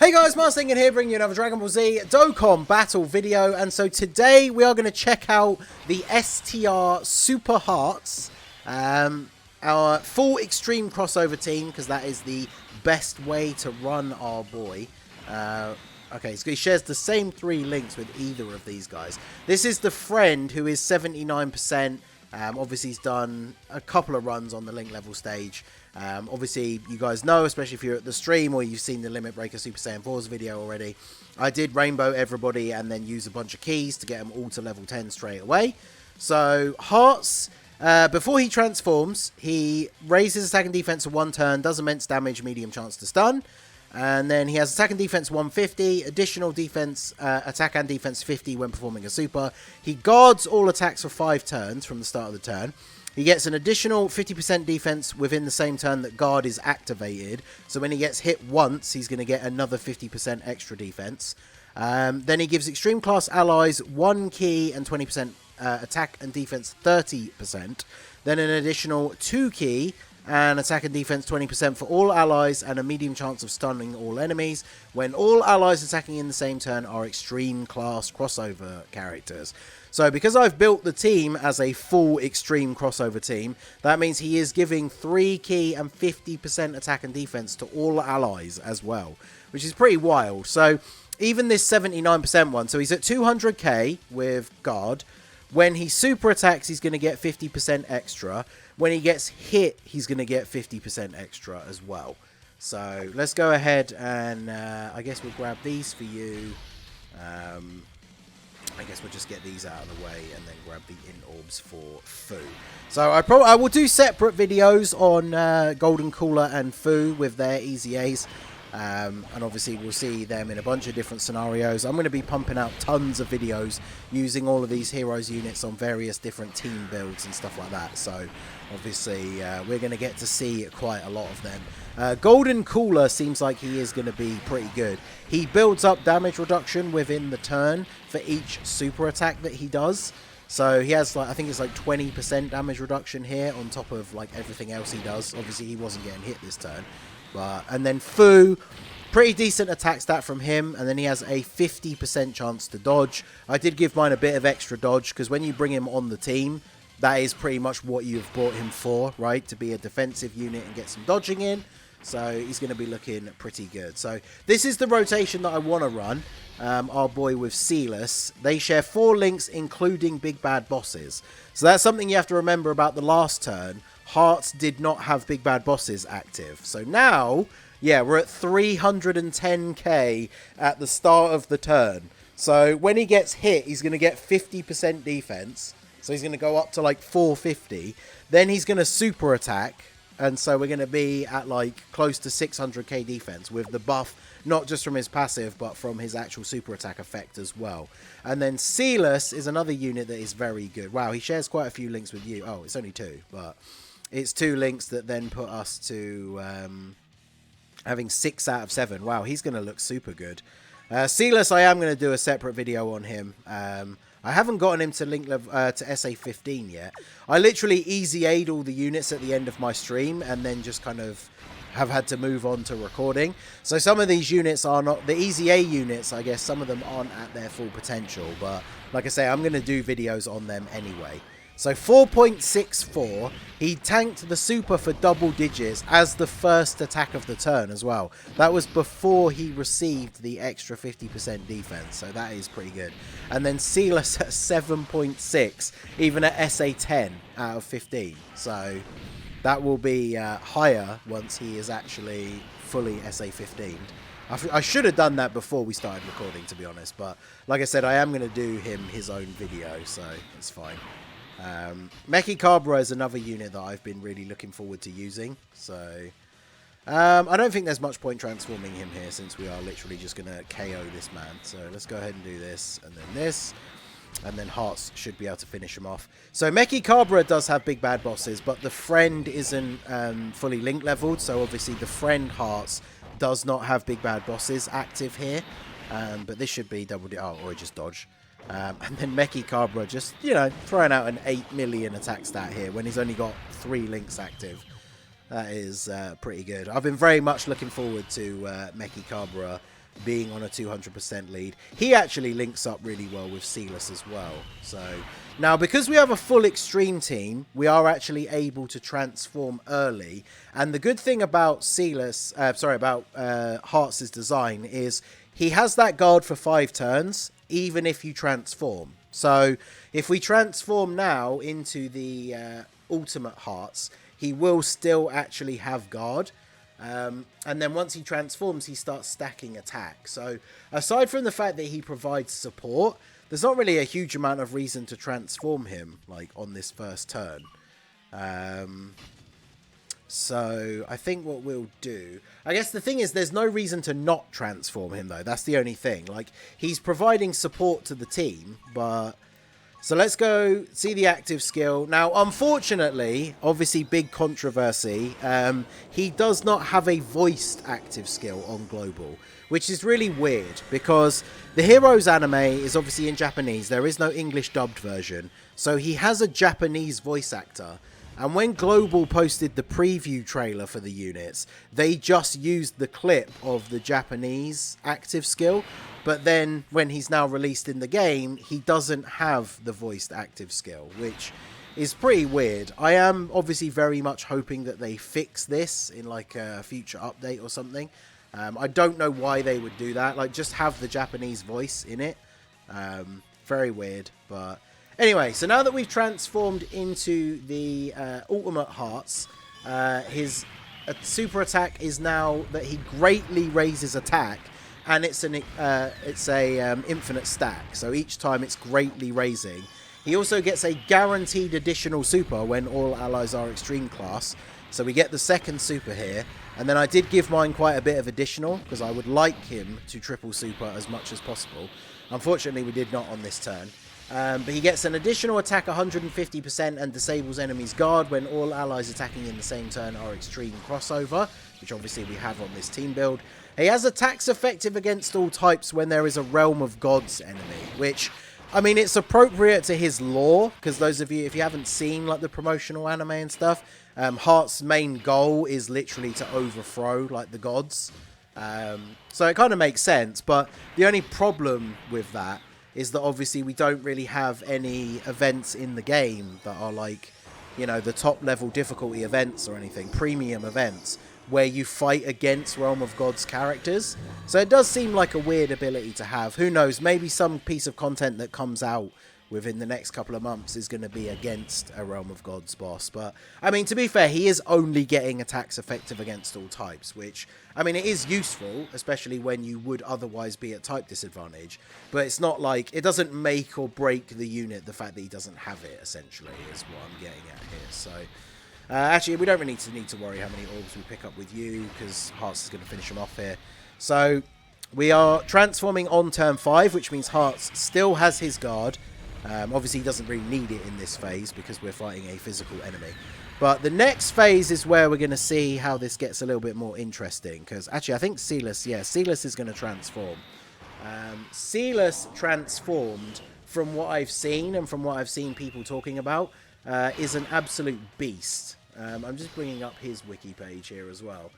Hey guys, Marsling here bringing you another Dragon Ball Z Dokkan battle video, and so today we are going to check out the STR Super Hearts, our full extreme crossover team, because that is the best way to run our boy. Okay, so he shares the same 3 links with either of these guys. This is the friend who is 79%. Obviously, he's done a couple of runs on the link level stage. Obviously, you guys know, especially if you're at the stream or you've seen the Limit Breaker Super Saiyan 4's video already, I did rainbow everybody and then use a bunch of keys to get them all to level 10 straight away. So, Hearts, before he transforms, he raises attack and defense for 1 turn, does immense damage, medium chance to stun. And then he has attack and defense 150, additional defense, attack and defense 50 when performing a super. He guards all attacks for 5 turns from the start of the turn. He gets an additional 50% defense within the same turn that guard is activated. So when he gets hit once, he's going to get another 50% extra defense. Then he gives extreme class allies 1 key and 20% attack and defense 30%. Then an additional 2 key and attack and defense 20% for all allies and a medium chance of stunning all enemies when all allies attacking in the same turn are extreme class crossover characters. So because I've built the team as a full extreme crossover team, that means he is giving 3 key and 50% attack and defense to all allies as well, which is pretty wild. So even this 79% one, so he's at 200k with guard. When he super attacks, he's going to get 50% extra. When he gets hit, he's going to get 50% extra as well. So let's go ahead and I guess we'll grab these for you. I guess we'll just get these out of the way and then grab the in-orbs for Fu. So I will do separate videos on Golden Cooler and Fu with their Easy A's. And obviously we'll see them in a bunch of different scenarios. I'm going to be pumping out tons of videos using all of these heroes units on various different team builds and stuff like that. So obviously we're going to get to see quite a lot of them. Golden Cooler seems like he is going to be pretty good. He builds up damage reduction within the turn for each super attack that he does. So he has, like, I think it's like 20% damage reduction here on top of like everything else he does. Obviously he wasn't getting hit this turn. And then Fu, pretty decent attack stat from him, and then he has a 50% chance to dodge. I did give mine a bit of extra dodge, because when you bring him on the team, that is pretty much what you've brought him for, right? To be a defensive unit and get some dodging in. So he's going to be looking pretty good. So this is the rotation that I want to run. Our boy with Sealess. They share 4 links, including Big Bad Bosses. So that's something you have to remember about the last turn. Hearts did not have Big Bad Bosses active. So now, yeah, we're at 310k at the start of the turn. So when he gets hit, he's going to get 50% defense. So he's going to go up to like 450. Then he's going to super attack. And so we're going to be at like close to 600k defense with the buff, not just from his passive, but from his actual super attack effect as well. And then Sealess is another unit that is very good. Wow, he shares quite a few links with you. Oh, it's only 2, but it's 2 links that then put us to having 6 out of 7. Wow, he's going to look super good. Sealess, I am going to do a separate video on him. I haven't gotten him to link level to SA 15 yet. I literally easy aid all the units at the end of my stream and then just kind of have had to move on to recording. So some of these units are not the Easy A units. I guess some of them aren't at their full potential, but like I say, I'm going to do videos on them anyway. So 4.64, he tanked the super for double digits as the first attack of the turn as well. That was before he received the extra 50% defense, so that is pretty good. And then Sealess at 7.6, even at SA 10 out of 15. So that will be higher once he is actually fully SA 15. I should have done that before we started recording, to be honest, but like I said, I am going to do him his own video, so it's fine. Mechi Cabra is another unit that I've been really looking forward to using. So I don't think there's much point transforming him here, since we are literally just going to KO this man. So let's go ahead and do this, and then this, and then Hearts should be able to finish him off. So Mechi Cabra does have Big Bad Bosses, but the friend isn't fully link leveled. So obviously the friend Hearts does not have Big Bad Bosses active here. But this should be double... Oh, or just dodge. And then Mechi Cabra just, you know, throwing out an 8 million attack stat here when he's only got 3 links active. That is pretty good. I've been very much looking forward to Mechi Cabra being on a 200% lead. He actually links up really well with Silas as well. So now, because we have a full extreme team, we are actually able to transform early. And the good thing about Hearts' design is he has that guard for 5 turns, even if you transform. So if we transform now into the Ultimate Hearts, he will still actually have guard. And then once he transforms, he starts stacking attack. So aside from the fact that he provides support, there's not really a huge amount of reason to transform him, like, on this first turn. So I think what we'll do... I guess the thing is, there's no reason to not transform him, though. That's the only thing. Like, he's providing support to the team, but... So let's go see the active skill. Now, unfortunately, obviously big controversy, he does not have a voiced active skill on Global, which is really weird because the Heroes anime is obviously in Japanese. There is no English dubbed version. So he has a Japanese voice actor. And when Global posted the preview trailer for the units, they just used the clip of the Japanese active skill. But then when he's now released in the game, he doesn't have the voiced active skill, which is pretty weird. I am obviously very much hoping that they fix this in like a future update or something. I don't know why they would do that. Like, just have the Japanese voice in it. Very weird, but... Anyway, so now that we've transformed into the Ultimate Hearts, his super attack is now that he greatly raises attack, and it's a infinite stack. So each time it's greatly raising. He also gets a guaranteed additional super when all allies are extreme class. So we get the second super here, and then I did give mine quite a bit of additional because I would like him to triple super as much as possible. Unfortunately, we did not on this turn. But he gets an additional attack 150% and disables enemies' guard when all allies attacking in the same turn are extreme crossover, which obviously we have on this team build. He has attacks effective against all types when there is a Realm of Gods enemy, which, I mean, it's appropriate to his lore, because those of you, if you haven't seen like the promotional anime and stuff, Heart's main goal is literally to overthrow like the gods. So it kind of makes sense, but the only problem with that is that obviously we don't really have any events in the game that are like, you know, the top level difficulty events or anything, premium events, where you fight against Realm of Gods characters. So it does seem like a weird ability to have. Who knows, maybe some piece of content that comes out within the next couple of months is going to be against a Realm of Gods boss. But, I mean, to be fair, he is only getting attacks effective against all types, which, I mean, it is useful, especially when you would otherwise be at type disadvantage. But it's not like, it doesn't make or break the unit, the fact that he doesn't have it, essentially, is what I'm getting at here. So, actually, we don't really need to worry how many orbs we pick up with you, because Hearts is going to finish them off here. So, we are transforming on turn 5, which means Hearts still has his guard. Obviously, he doesn't really need it in this phase because we're fighting a physical enemy. But the next phase is where we're going to see how this gets a little bit more interesting. Because actually, I think Silas is going to transform. Silas transformed, from what I've seen and from what I've seen people talking about, is an absolute beast. I'm just bringing up his wiki page here as well.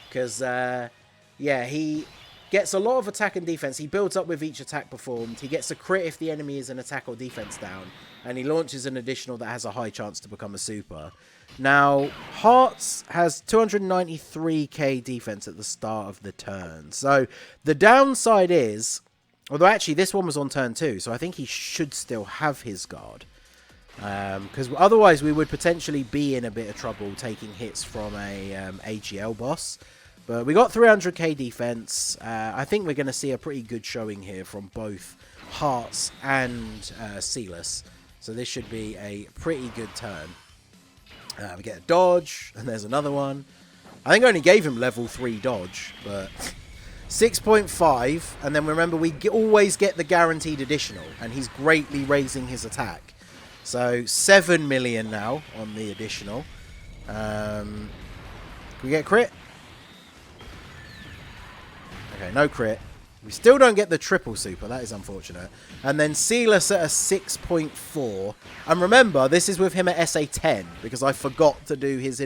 Because, yeah, he gets a lot of attack and defense. He builds up with each attack performed. He gets a crit if the enemy is an attack or defense down. And he launches an additional that has a high chance to become a super. Now, Hearts has 293k defense at the start of the turn. So, the downside is... Although, actually, this one was on turn 2. So, I think he should still have his guard. Because otherwise, we would potentially be in a bit of trouble taking hits from a AGL boss. But we got 300k defense. I think we're going to see a pretty good showing here from both Hearts and Silas. So this should be a pretty good turn. We get a dodge, and there's another one. I think I only gave him level 3 dodge, but 6.5. And then remember, we always get the guaranteed additional, and he's greatly raising his attack. So 7 million now on the additional. Can we get a crit? Okay, no crit. We still don't get the triple super. That is unfortunate. And then Silas at a 6.4. And remember, this is with him at SA 10 because I forgot to do his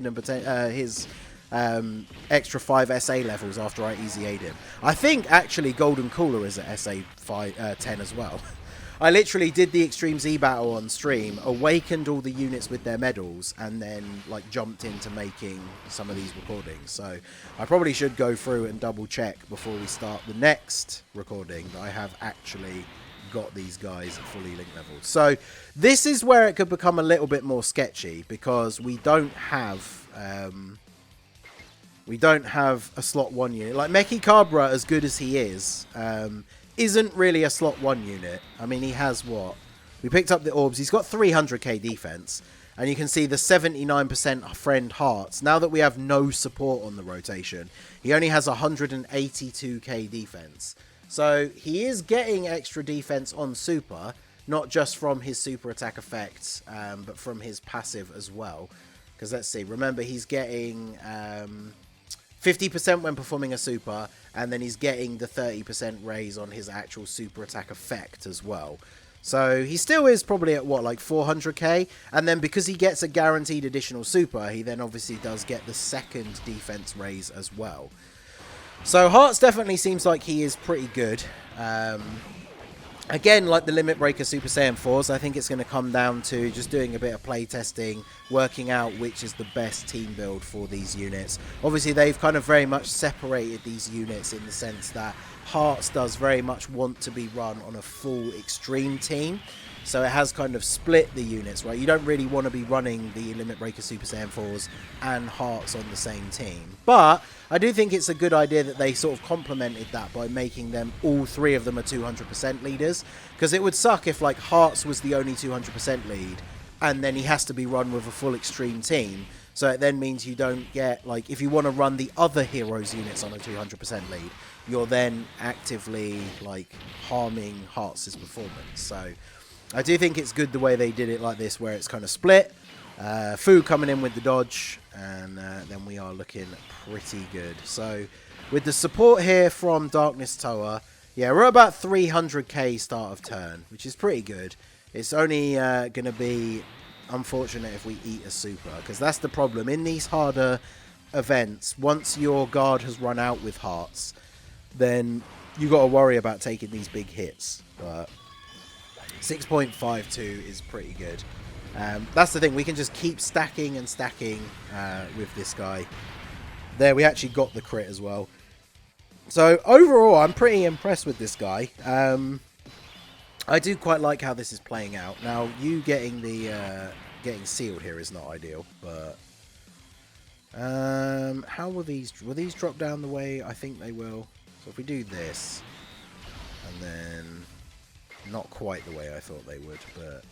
extra 5 SA levels after I easy A'd him. I think actually Golden Cooler is at SA 10 as well. I literally did the Extreme Z battle on stream, awakened all the units with their medals, and then like jumped into making some of these recordings. So I probably should go through and double check before we start the next recording that I have actually got these guys at fully linked levels. So this is where it could become a little bit more sketchy, because we don't have a slot 1 unit. Like Meki Cabra, as good as he is, isn't really a slot 1 unit. I mean, he has what? We picked up the orbs. He's got 300k defense. And you can see the 79% friend hearts. Now that we have no support on the rotation, he only has 182k defense. So he is getting extra defense on super, not just from his super attack effects, but from his passive as well. Because let's see, remember he's getting 50% when performing a super, and then he's getting the 30% raise on his actual super attack effect as well. So he still is probably at what, like 400k, and then because he gets a guaranteed additional super, he then obviously does get the second defense raise as well. So Hearts definitely seems like he is pretty good. Again, like the Limit Breaker Super Saiyan 4s, I think it's going to come down to just doing a bit of play testing, working out which is the best team build for these units. Obviously, they've kind of very much separated these units in the sense that Hearts does very much want to be run on a full extreme team. So it has kind of split the units, right? You don't really want to be running the Limit Breaker Super Saiyan 4s and Hearts on the same team. But I do think it's a good idea that they sort of complemented that by making them, all three of them are 200% leaders. Because it would suck if like Hearts was the only 200% lead and then he has to be run with a full extreme team. So it then means you don't get, like, if you want to run the other heroes units on a 200% lead, you're then actively like harming Hearts' performance. So I do think it's good the way they did it like this, where it's kind of split. Fu coming in with the dodge, and then we are looking pretty good. So with the support here from Darkness Tower, yeah, we're about 300k start of turn, which is pretty good. It's only going to be unfortunate if we eat a super, because that's the problem. In these harder events, once your guard has run out with hearts, then you got to worry about taking these big hits. But 6.52 is pretty good. That's the thing. We can just keep stacking and stacking with this guy. There, we actually got the crit as well. So overall, I'm pretty impressed with this guy. I do quite like how this is playing out. Now, you getting the getting sealed here is not ideal, but how will these drop down the way I think they will? So if we do this, and then not quite the way I thought they would, but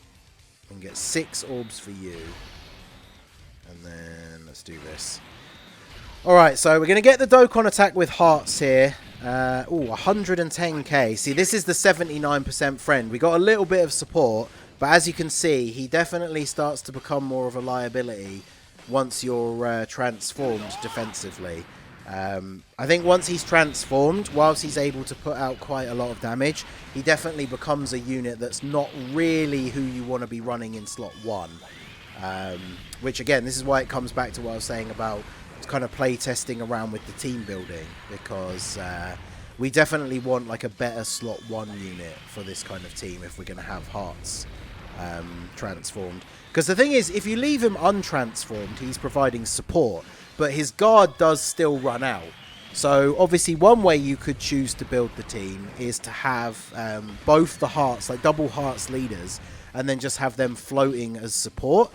we can get 6 orbs for you, and then let's do this. Alright, so we're going to get the Dokkan attack with hearts here. 110k. See, this is the 79% friend. We got a little bit of support, but as you can see, he definitely starts to become more of a liability once you're transformed defensively. I think once he's transformed, whilst he's able to put out quite a lot of damage, he definitely becomes a unit that's not really who you want to be running in slot 1. Which again, this is why it comes back to what I was saying about kind of play testing around with the team building, because we definitely want like a better slot 1 unit for this kind of team if we're going to have hearts transformed. Because the thing is, if you leave him untransformed, he's providing support, but his guard does still run out. So obviously one way you could choose to build the team is to have both the hearts, like double hearts leaders, and then just have them floating as support,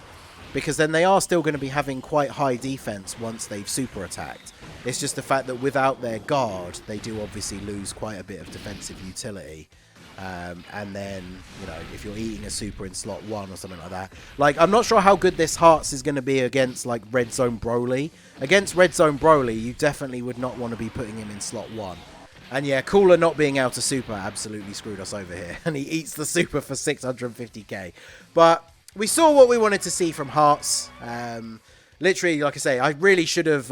because then they are still going to be having quite high defense once they've super attacked. It's just the fact that without their guard, they do obviously lose quite a bit of defensive utility. And then, you know, if you're eating a super in slot 1 or something like that. Like, I'm not sure how good this Hearts is going to be against, like, Red Zone Broly. Against Red Zone Broly, you definitely would not want to be putting him in slot 1. And yeah, Cooler not being able to super absolutely screwed us over here. And he eats the super for 650k. But we saw what we wanted to see from Hearts. Literally, like I say, I really should have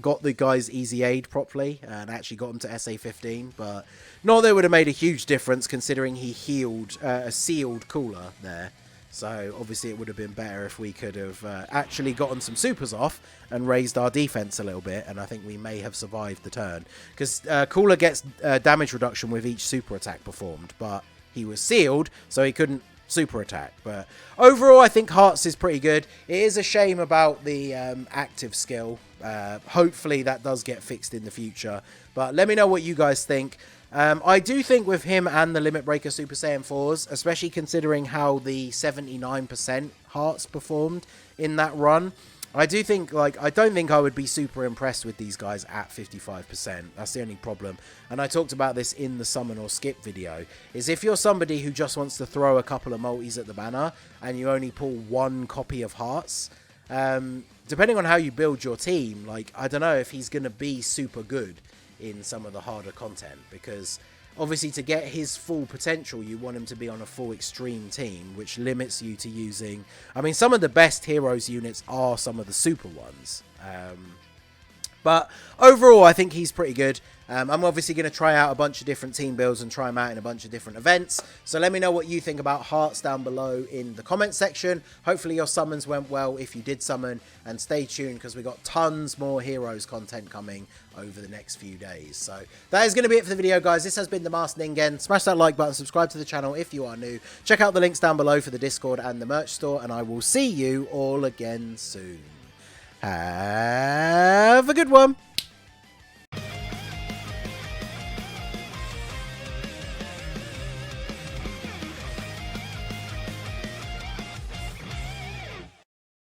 got the guys easy aid properly and actually got him to SA 15, but not that it would have made a huge difference considering he healed a sealed Cooler there. So obviously it would have been better if we could have actually gotten some supers off and raised our defense a little bit, and I think we may have survived the turn. Because Cooler gets damage reduction with each super attack performed, but he was sealed, so he couldn't super attack. But overall, I think Hearts is pretty good. It is a shame about the active skill. Hopefully that does get fixed in the future. But let me know what you guys think. I do think with him and the Limit Breaker Super Saiyan 4s, especially considering how the 79% Hearts performed in that run, I do think, like, I don't think I would be super impressed with these guys at 55%. That's the only problem. And I talked about this in the Summon or Skip video, is if you're somebody who just wants to throw a couple of multis at the banner and you only pull one copy of Hearts, depending on how you build your team, like, I don't know if he's going to be super good in some of the harder content, because obviously to get his full potential you want him to be on a full extreme team, which limits you to using, I mean, some of the best heroes units are some of the super ones, but overall I think he's pretty good. I'm obviously going to try out a bunch of different team builds and try them out in a bunch of different events. So let me know what you think about Hearts down below in the comment section. Hopefully your summons went well if you did summon. And stay tuned because we got tons more Heroes content coming over the next few days. So that is going to be it for the video, guys. This has been the Master Ningen. Smash that like button, subscribe to the channel if you are new. Check out the links down below for the Discord and the merch store. And I will see you all again soon. Have a good one.